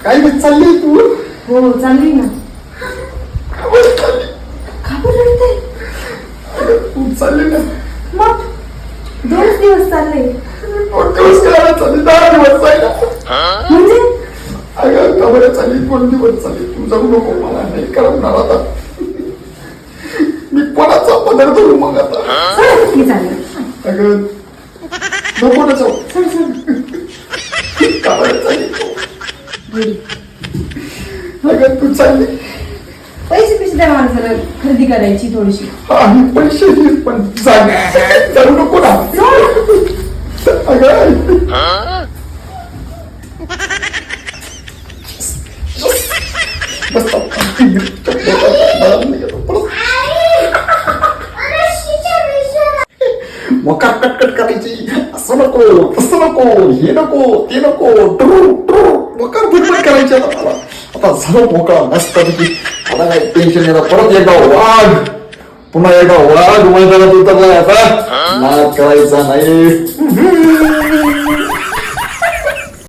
काय बी चालली तू? हो चालली ना. का बरं चालली? का बरं रडते? तू चालली ना. मग 2 दिवस चालले. 2 दिवस करायला चालली, 10 दिवस जायला. म्हणजे अगं का बरं चालली? 2 दिवस चालली. तू जाऊ नको, मला नाही करणार आता. मी कोणाचा पदर धरू मग आता? चल की चालेल. अगं नको ना जाऊ. चल चल. का बरं चालली तू? घरी. अगं तू चालली. पैसे पिसे द्या माणसाला खरेदी करायची थोडीशी. हा मी पैसे देईन, पण जाऊ नको ना. अगं बस मग कटकट करायची. असं नको, तसं नको, हे नको, ते नको, मकर फटफट करायची. आता मला आता झालं मोकळा मस्त पैकी. आता काय टेन्शन येणार. परत एकदा वाघ, पुन्हा एकदा वाघ मैदानात उतरलाय. आता नाच करायचा नाही.